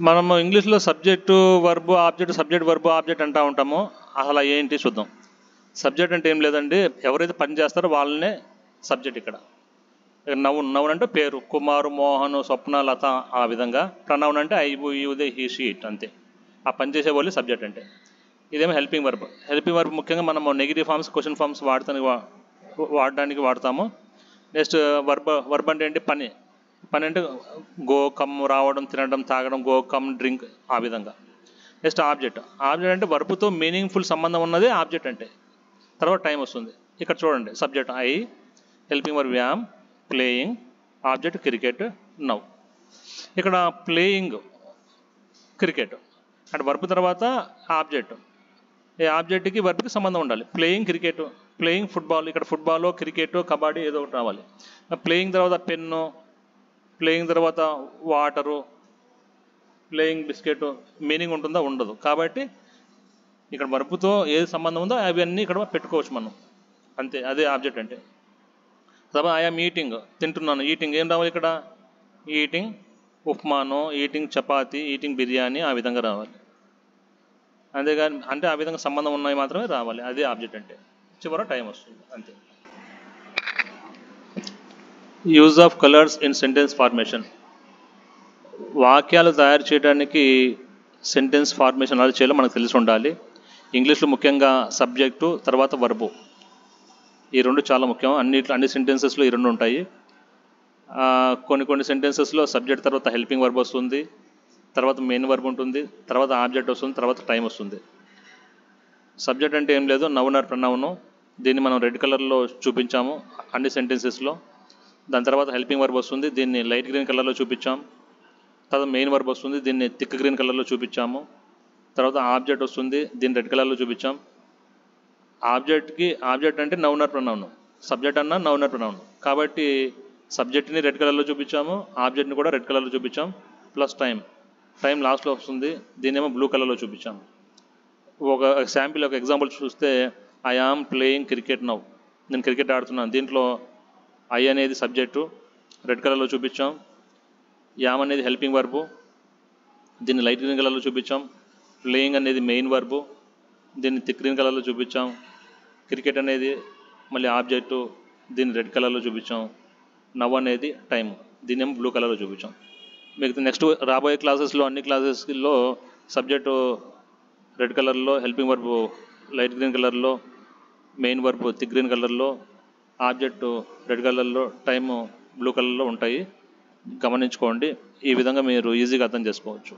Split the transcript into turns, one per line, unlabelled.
మనము ఇంగ్లీష్లో subject verb object subject verb object అంటూ ఉంటామో అసలు ఏంటి చూద్దాం. సబ్జెక్ట్ అంటే ఏం లేదండి, ఎవరైతే పని చేస్తారో వాళ్ళనే సబ్జెక్ట్. ఇక్కడ నౌన్ నౌన్ అంటే పేరు, కుమారు, మోహన్, స్వప్న, లత, ఆ విధంగా. ప్రనౌన్ అంటే I, you, they, he, she, it, అంతే. ఆ పని చేసే వాళ్ళు సబ్జెక్ట్ అంటే. ఇదేమో హెల్పింగ్ వర్బ్. హెల్పింగ్ వర్బ్ ముఖ్యంగా మనము నెగిటివ్ ఫామ్స్, క్వశ్చన్ ఫామ్స్ వాడడానికి వాడతాము. నెక్స్ట్ వర్బ్ అంటే ఏంటి? పని. పని అంటే గో, కమ్, రావడం, తినడం, తాగడం, గో, కమ్, డ్రింక్, ఆ విధంగా. Next object. ఆబ్జెక్ట్ అంటే వర్బ్తో మీనింగ్ఫుల్ సంబంధం ఉన్నది ఆబ్జెక్ట్ అంటే. తర్వాత టైం వస్తుంది. ఇక్కడ చూడండి, subject I, helping verb yam, playing, object cricket, now. ఇక్కడ ప్లేయింగ్ క్రికెట్ అంటే వర్బ్ తర్వాత ఆబ్జెక్ట్. ఈ ఆబ్జెక్ట్కి వర్బ్కి సంబంధం ఉండాలి. Playing cricket, playing football. ఇక్కడ ఫుట్బాల్, క్రికెట్, కబడ్డీ ఏదో ఒకటి రావాలి. ప్లేయింగ్ తర్వాత పెన్ను, ప్లేయింగ్ తర్వాత వాటరు, ప్లేయింగ్ బిస్కెట్, మీనింగ్ ఉంటుందా? ఉండదు. కాబట్టి ఇక్కడ వర్బ్తో ఏది సంబంధం ఉందో అవన్నీ ఇక్కడ పెట్టుకోవచ్చు మనం, అంతే. అదే ఆబ్జెక్ట్ అంటే. తర్వాత ఐఎమ్ ఈటింగ్, తింటున్నాను. ఈటింగ్ ఏం రావాలి ఇక్కడ? ఈటింగ్ ఉప్మానో, ఈటింగ్ చపాతి, ఈటింగ్ బిర్యానీ, ఆ విధంగా రావాలి. అంతేగాని అంటే ఆ విధంగా సంబంధం ఉన్నాయి మాత్రమే రావాలి. అదే ఆబ్జెక్ట్ అంటే. చివర టైం వస్తుంది, అంతే. Use of colours in sentence formation. వాక్యాలు తయారు చేయడానికి సెంటెన్స్ ఫార్మేషన్ ఎలా చేయాలో మనకు తెలిసి ఉండాలి. ఇంగ్లీష్లో ముఖ్యంగా సబ్జెక్టు తర్వాత వర్బు, ఈ రెండు చాలా ముఖ్యం. అన్ని సెంటెన్సెస్లో ఈ రెండు ఉంటాయి. కొన్ని సెంటెన్సెస్లో సబ్జెక్ట్ తర్వాత హెల్పింగ్ వర్బ్ వస్తుంది, తర్వాత మెయిన్ వర్బ్ ఉంటుంది, తర్వాత ఆబ్జెక్ట్ వస్తుంది, తర్వాత టైం వస్తుంది. సబ్జెక్ట్ అంటే ఏం లేదు, నౌన్ ఆర్ ప్రనౌన్. దీన్ని మనం రెడ్ కలర్లో చూపించాము అన్ని సెంటెన్సెస్లో. దాని తర్వాత హెల్పింగ్ వర్బ్ వస్తుంది, దీన్ని లైట్ గ్రీన్ కలర్లో చూపించాం. తర్వాత మెయిన్ వర్బ్ వస్తుంది, దీన్ని థిక్ గ్రీన్ కలర్లో చూపించాము. తర్వాత ఆబ్జెక్ట్ వస్తుంది, దీన్ని రెడ్ కలర్లో చూపించాం. ఆబ్జెక్ట్ అంటే నౌన్ ఆర్ ప్రనౌన్. సబ్జెక్ట్ అన్నా నౌన్ ఆర్ ప్రనౌన్. కాబట్టి సబ్జెక్ట్ని రెడ్ కలర్లో చూపించాము, ఆబ్జెక్ట్ని కూడా రెడ్ కలర్లో చూపించాం. ప్లస్ టైం లాస్ట్లో వస్తుంది, దీన్నేమో బ్లూ కలర్లో చూపించాము. ఒక ఎగ్జాంపుల్ చూస్తే, I am playing cricket now, నేను క్రికెట్ ఆడుతున్నాను. దీంట్లో ఐ అనేది సబ్జెక్టు, రెడ్ కలర్లో చూపించాం. యామ్ అనేది హెల్పింగ్ వర్బు, దీన్ని లైట్ గ్రీన్ కలర్లో చూపించాం. ప్లేయింగ్ అనేది మెయిన్ వర్బు, దీన్ని థిక్ గ్రీన్ కలర్లో చూపించాం. క్రికెట్ అనేది మళ్ళీ ఆబ్జెక్టు, దీన్ని రెడ్ కలర్లో చూపించాం. నవ్ అనేది టైం, దీన్నేమో బ్లూ కలర్లో చూపించాం. మీకు నెక్స్ట్ రాబోయే క్లాసెస్లో అన్ని క్లాసెస్లో సబ్జెక్టు రెడ్ కలర్లో, హెల్పింగ్ వర్బ్ లైట్ గ్రీన్ కలర్లో, మెయిన్ వర్బ్ థిక్ గ్రీన్ కలర్లో, ఆబ్జెక్టు రెడ్ కలర్లో, టైము బ్లూ కలర్లో ఉంటాయి. గమనించుకోండి. ఈ విధంగా మీరు ఈజీగా అర్థం చేసుకోవచ్చు.